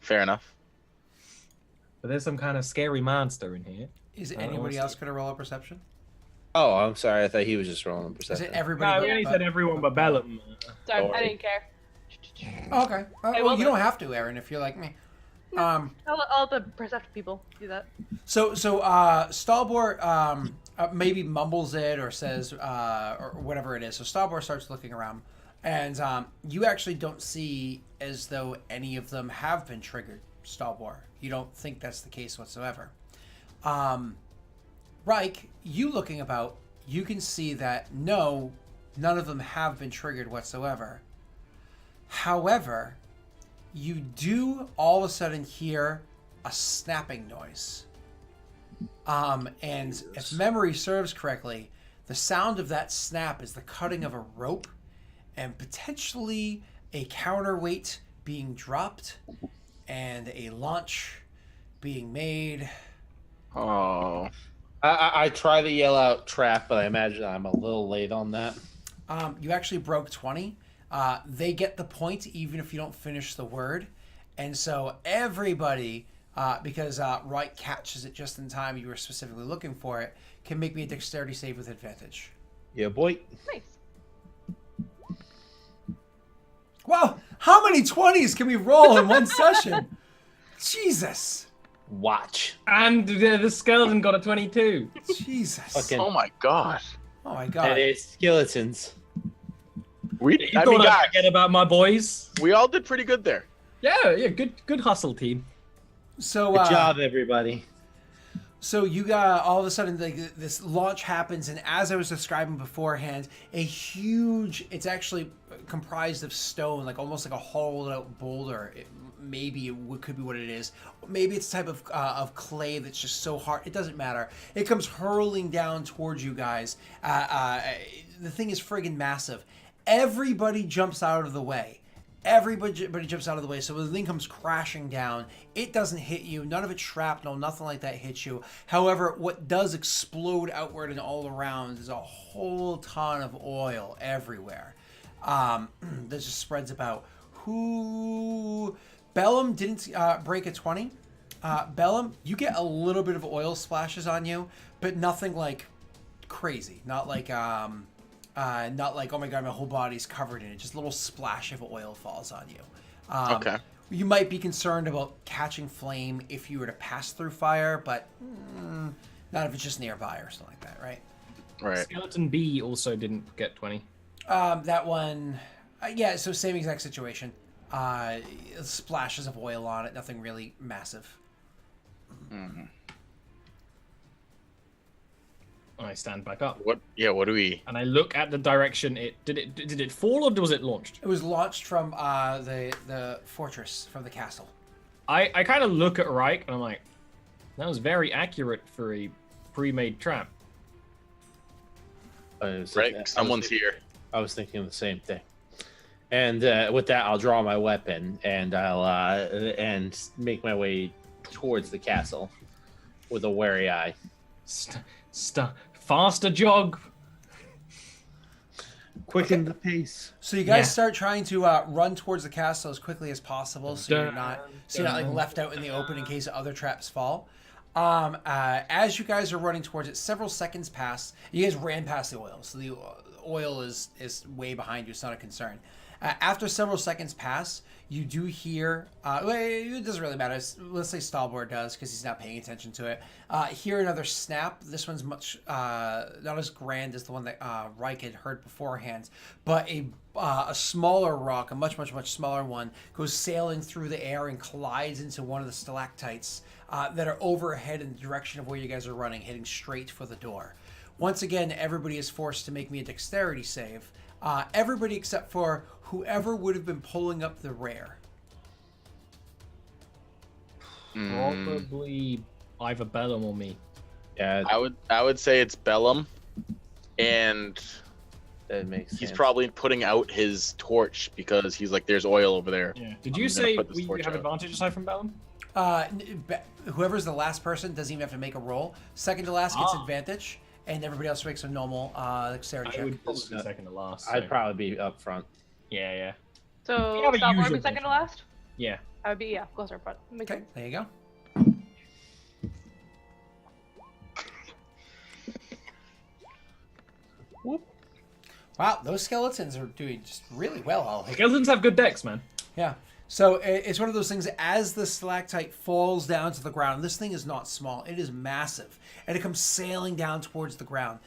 Fair enough. But there's some kind of scary monster in here. Is anybody else going to roll a perception? Oh, I'm sorry. I thought he was just rolling a perception. Is it everybody? No, we only said everyone but Bellum. Sorry, I didn't care. Oh, okay. Well, you don't have to, Aaron, if you're like me. I'll let the perceptive people do that. So Stalbor maybe mumbles it or says or whatever it is. So Stalbor starts looking around, and you actually don't see as though any of them have been triggered. Stalbor, you don't think that's the case whatsoever. Ryyk, you looking about, you can see that no, none of them have been triggered whatsoever. However, you do all of a sudden hear a snapping noise. And if memory serves correctly, the sound of that snap is the cutting of a rope and potentially a counterweight being dropped and a launch being made. Oh. I try to yell out trap, but I imagine I'm a little late on that. You actually broke 20. They get the point even if you don't finish the word. And so everybody, because Ryyk catches it just in time, you were specifically looking for it, can make me a dexterity save with advantage. Yeah, boy. Nice. Wow, how many 20s can we roll in one session? Jesus. Watch. And the skeleton got a 22. Jesus. Fucking- Oh my gosh. Oh my god. It is skeletons. You thought I'd forget about my boys? We all did pretty good there. Yeah, good hustle, team. So Good job, everybody. So you got all of a sudden like this launch happens, and as I was describing beforehand, a huge, it's actually comprised of stone, like almost like a hollowed out boulder. Maybe it could be what it is. Maybe it's a type of clay that's just so hard. It doesn't matter. It comes hurling down towards you guys. The thing is friggin' massive. Everybody jumps out of the way. Everybody jumps out of the way. So when the thing comes crashing down, it doesn't hit you. None of it's shrapnel. Nothing like that hits you. However, what does explode outward and all around is a whole ton of oil everywhere. That just spreads about. Bellum didn't break a 20. Bellum, you get a little bit of oil splashes on you, but nothing like crazy. Not like oh my god, my whole body's covered in it. Just a little splash of oil falls on you. Okay. You might be concerned about catching flame if you were to pass through fire, but not if it's just nearby or something like that, right? Right. Skeleton B also didn't get 20. That one, yeah, so same exact situation. Splashes of oil on it, nothing really massive. Mm-hmm. I stand back up. What do we? And I look at the direction did it fall or was it launched? It was launched from the fortress, from the castle. I kind of look at Ryyk and I'm like, that was very accurate for a pre-made trap. Right, someone's here. I was thinking the same thing. And with that, I'll draw my weapon and I'll and make my way towards the castle with a wary eye. Faster jog. Quicken the pace. So you guys start trying to run towards the castle as quickly as possible, so you're not like left out in the open in case other traps fall. As you guys are running towards it, several seconds pass. You guys ran past the oil, so the oil is way behind you. It's not a concern. After several seconds pass, you do hear. It doesn't really matter. Let's say Stalbor does because he's not paying attention to it. Hear another snap. This one's much not as grand as the one that Ryyk had heard beforehand, but a smaller rock, a much smaller one, goes sailing through the air and collides into one of the stalactites that are overhead in the direction of where you guys are running, heading straight for the door. Once again, everybody is forced to make me a dexterity save. Everybody except for whoever would have been pulling up the rear. Probably either Bellum or me. Yeah, I would say it's Bellum, and that makes sense. he's probably putting out his torch because he's like, "There's oil over there." Yeah. Did you say we torch have out. advantage aside from Bellum? Whoever's the last person doesn't even have to make a roll. Second to last gets advantage, and everybody else makes a normal dexterity I check. would probably be second to last. I'd probably be up front. Yeah. So We have a Stalbor would usual be second to benchmark. last. Yeah. I would be closer, but makes Okay, sense. there you go. Whoop. Wow, those skeletons are doing just really well, Ollie. Skeletons have good decks, man. Yeah. So it's one of those things, as the stalactite falls down to the ground, this thing is not small, it is massive, and it comes sailing down towards the ground.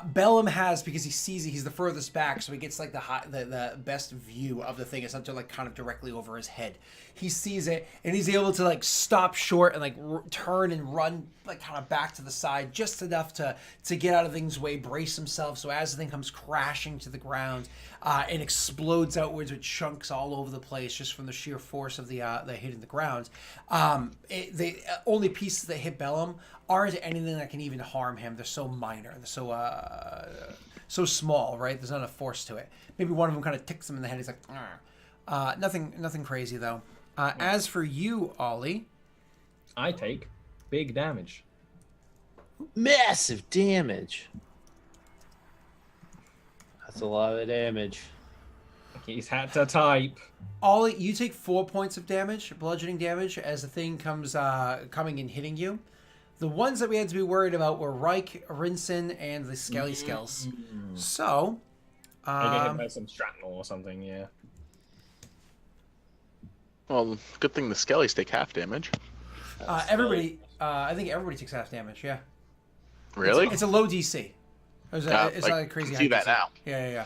Bellum has, because he sees it, he's the furthest back, so he gets like the best view of the thing. It's not like kind of directly over his head. He sees it, and he's able to like stop short and like turn and run like kind of back to the side, just enough to get out of things way, brace himself, so as the thing comes crashing to the ground, and explodes outwards with chunks all over the place just from the sheer force of the hitting the ground. The only pieces that hit Bellum aren't anything that can even harm him. They're so minor. They're so small, right? There's not enough force to it. Maybe one of them kind of ticks him in the head. He's like, "Argh." Nothing crazy though. As for you, Ollie, I take big damage. Massive damage. That's a lot of damage. He's had to type. Ollie, you take 4 points of damage, bludgeoning damage, as the thing comes coming and hitting you. The ones that we had to be worried about were Ryyk, Rinsen, and the Skelly Skells. So, I get hit by some shrapnel or something, yeah. Well, good thing the Skellies take half damage. everybody, I think everybody takes half damage. Yeah. Really? It's a low DC. It's not a crazy. I see that DC. now. Yeah.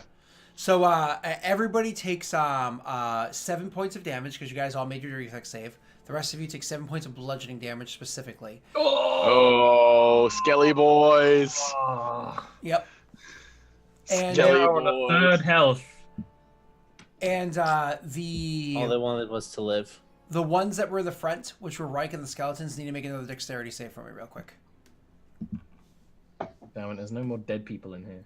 So everybody takes 7 points of damage because you guys all made your reflex save. The rest of you take 7 points of bludgeoning damage specifically. Oh, Skelly boys. Yep. And Skelly Now on a boys. third health. and All they wanted was to live. the ones that were the front, which were Ryyk and the skeletons, need to make another dexterity save for me real quick. Damn it, there's no more dead people in here.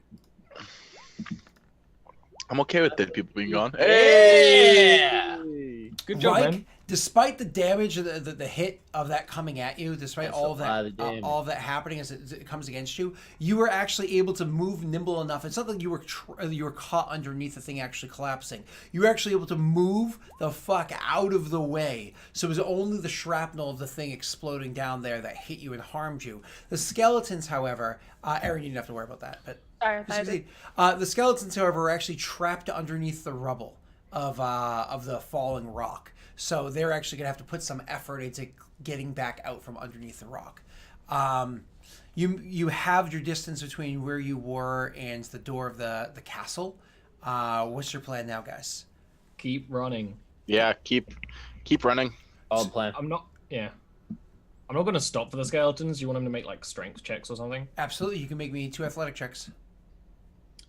I'm okay with dead people being gone. Yeah! Good job, Ryyk, man. despite the damage of the hit of that coming at you, despite That's all a of lot that of damage. all of that happening as it comes against you, you were actually able to move nimble enough. It's not like you were caught underneath the thing actually collapsing. You were actually able to move the fuck out of the way. So it was only the shrapnel of the thing exploding down there that hit you and harmed you. The skeletons, however, Aaron, you didn't have to worry about that, but Sorry, the skeletons, however, are actually trapped underneath the rubble of the falling rock. So they're actually going to have to put some effort into getting back out from underneath the rock. You have your distance between where you were and the door of the castle. What's your plan now, guys? Keep running. Yeah, keep running. All plan. I'm not going to stop for the skeletons. You want them to make like strength checks or something? Absolutely, you can make me 2 athletic checks.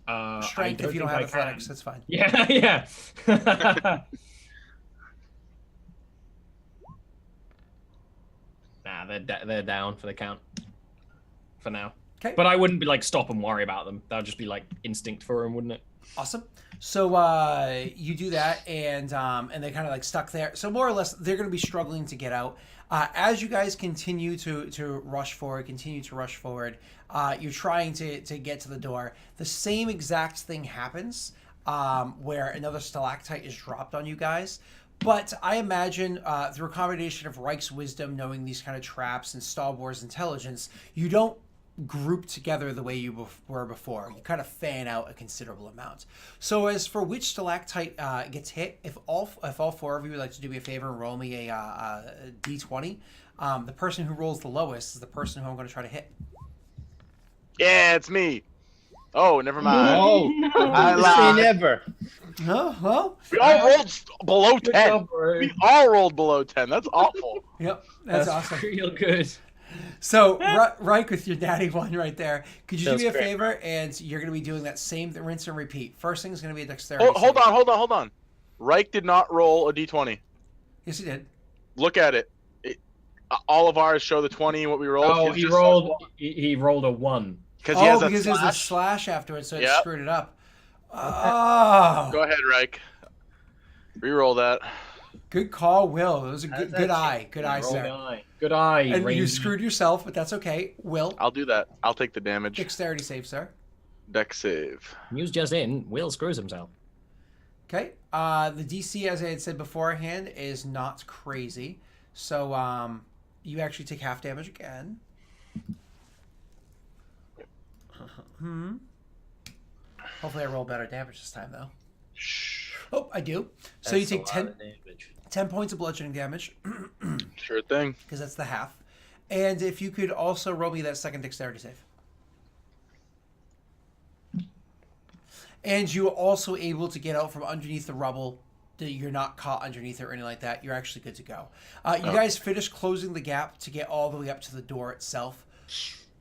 I Strength if you don't think have I athletics, can. that's fine. Yeah. Nah, they're down for the count. For now. Okay. But I wouldn't be like stop and worry about them. That would just be like instinct for them, wouldn't it? Awesome. So you do that, and they kind of like stuck there. So more or less, they're going to be struggling to get out. As you guys continue to rush forward, you're trying to get to the door. The same exact thing happens where another stalactite is dropped on you guys. But I imagine through a combination of Ryk's wisdom, knowing these kind of traps, and Stalbor's intelligence, you don't group together the way you were before. You kind of fan out a considerable amount. So as for which stalactite gets hit, if all four of you would like to do me a favor and roll me a d20, the person who rolls the lowest is the person who I'm going to try to hit. Yeah, it's me. Oh, never mind. Oh, I lied. never. Oh, well. We all rolled below Good 10. job, bro. We all rolled below 10. That's awful. Yep, that's awesome. Real good. So, Ryyk, with your natty one right there, could you do me a great. favor? And you're going to be doing that same rinse and repeat. First thing is going to be a dexterity. Hold save. on. Ryyk did not roll a d20. Yes, he did. Look at it. All of ours show the 20 what we rolled. Oh, His he just rolled. says He rolled a 1. because he has that because there's a slash. slash afterwards, so it Yep. screwed it up. Oh, Go ahead, Ryyk. Reroll that. good call, Will. It was a How's good that eye. Good eye, Roll sir. the eye. Good eye. And you Ranger. screwed yourself, but that's okay. Will, I'll do that. I'll take the damage. dexterity save, sir. Dex save. News just in. Will screws himself. Okay. The DC, as I had said beforehand, is not crazy. So you actually take half damage again. Hopefully I roll better damage this time, though. Shh. Oh, I do. So That's you take a lot 10, of damage. 10 points of bludgeoning damage, Sure thing. because that's the half. And if you could also roll me that second dexterity save. And you're also able to get out from underneath the rubble. You're not caught underneath it or anything like that. You're actually good to go. You guys finish closing the gap to get all the way up to the door itself.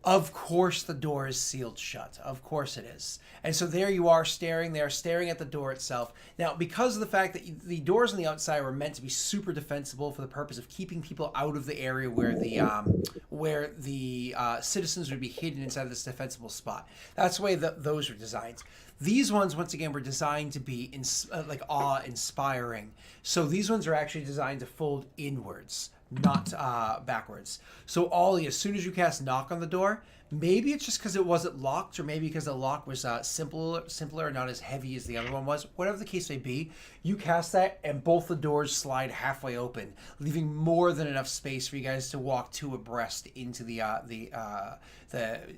Of course the door is sealed shut. Of course it is. And so there you are staring there, staring at the door itself. Now, because of the fact that the doors on the outside were meant to be super defensible for the purpose of keeping people out of the area where the citizens would be hidden inside this defensible spot. That's the way that those were designed. These ones, once again, were designed to be like awe-inspiring. So these ones are actually designed to fold inwards, not backwards. So Ollie, as soon as you cast knock on the door, maybe it's just because it wasn't locked, or maybe because the lock was simpler, not as heavy as the other one was. Whatever the case may be, you cast that, and both the doors slide halfway open, leaving more than enough space for you guys to walk two abreast into the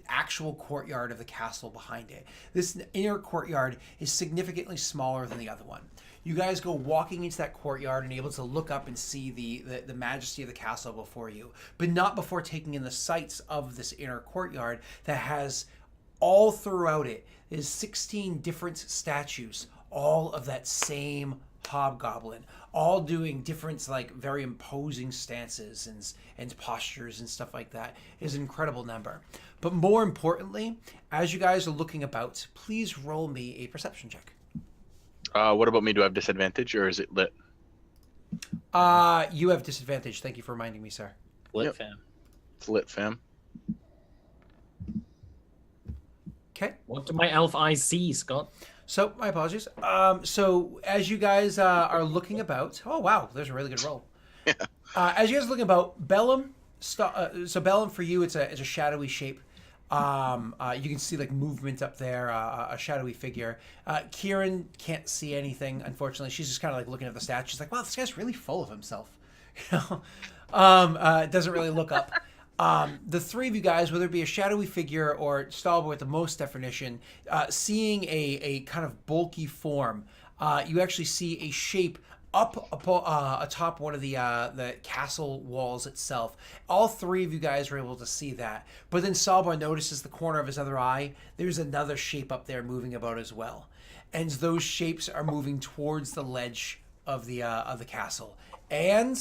actual courtyard of the castle behind it. This inner courtyard is significantly smaller than the other one. You guys go walking into that courtyard and able to look up and see the majesty of the castle before you, but not before taking in the sights of this inner courtyard that has all throughout it is 16 different statues, all of that same hobgoblin, all doing different, like, very imposing stances and postures and stuff like that. It is an incredible number. But more importantly, as you guys are looking about, please roll me a perception check. What about me? Do I have disadvantage or is it lit? You have disadvantage. Thank you for reminding me, sir. Lit Yep. fam. It's lit, fam. Okay. What do my elf eyes see, Scott? So, my apologies. So, as you guys are looking about... Oh, wow. There's a really good roll. As you guys are looking about, Bellum... so, Bellum, for you, it's a shadowy shape. You can see, like, movement up there, a shadowy figure. Kieran can't see anything, unfortunately. She's just kind of, like, looking at the statue. She's like, wow, this guy's really full of himself. You know? Doesn't really look up. The three of you guys, whether it be a shadowy figure or Stalber with the most definition, seeing a kind of bulky form, you actually see a shape up atop one of the castle walls itself. All three of you guys were able to see that. But then Stalber notices the corner of his other eye. There's another shape up there moving about as well. And those shapes are moving towards the ledge of the castle. And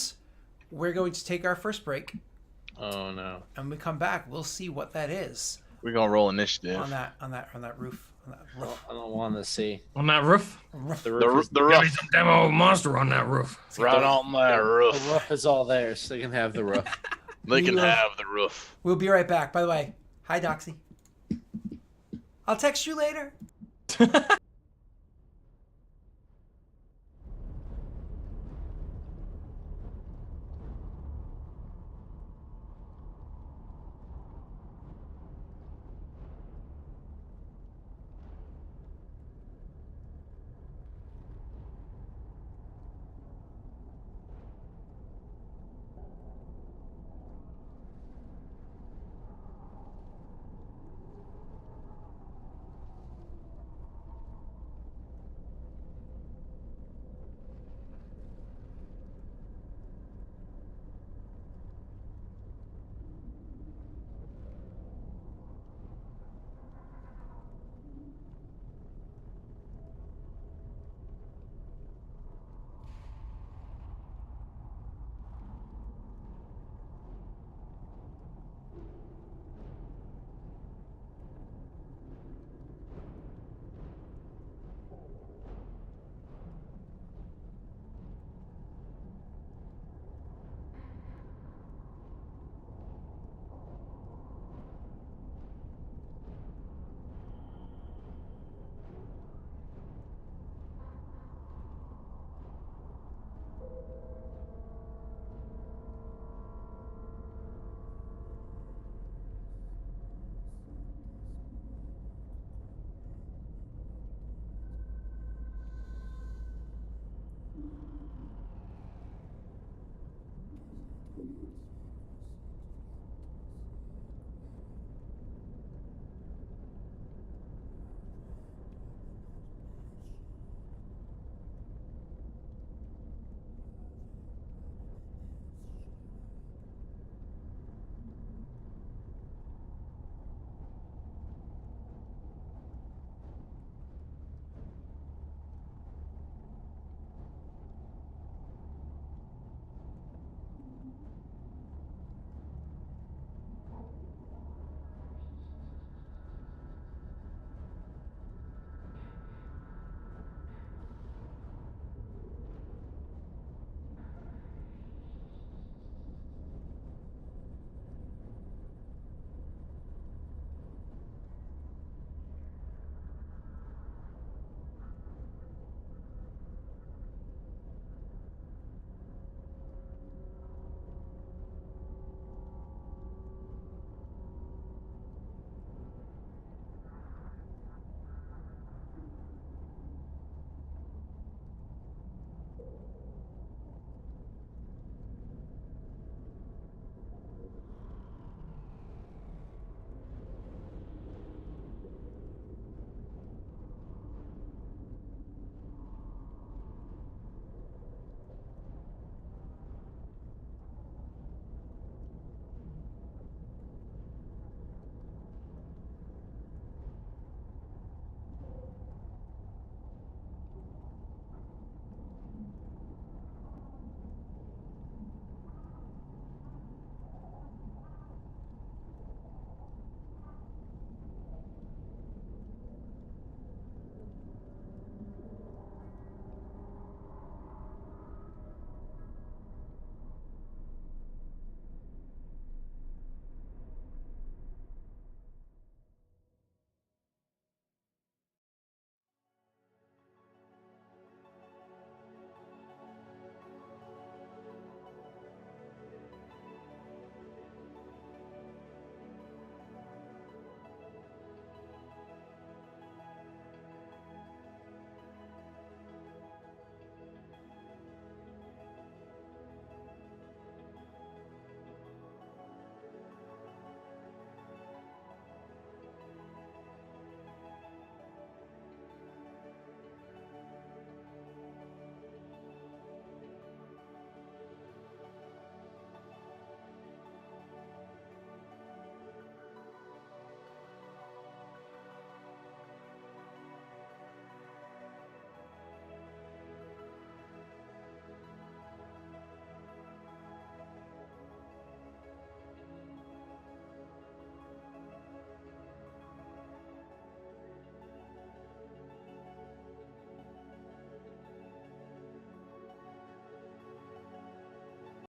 we're going to take our first break. Oh no. And when we come back, we'll see what that is We're gonna roll initiative. on that roof. On that roof. I don't want to see. On that roof? The roof, The Got me roof. some demo monster on that roof. Right on that the roof. roof is all theirs. They can have the roof. They can We will- have the roof. We'll be right back. By the way, hi Doxy. I'll text you later.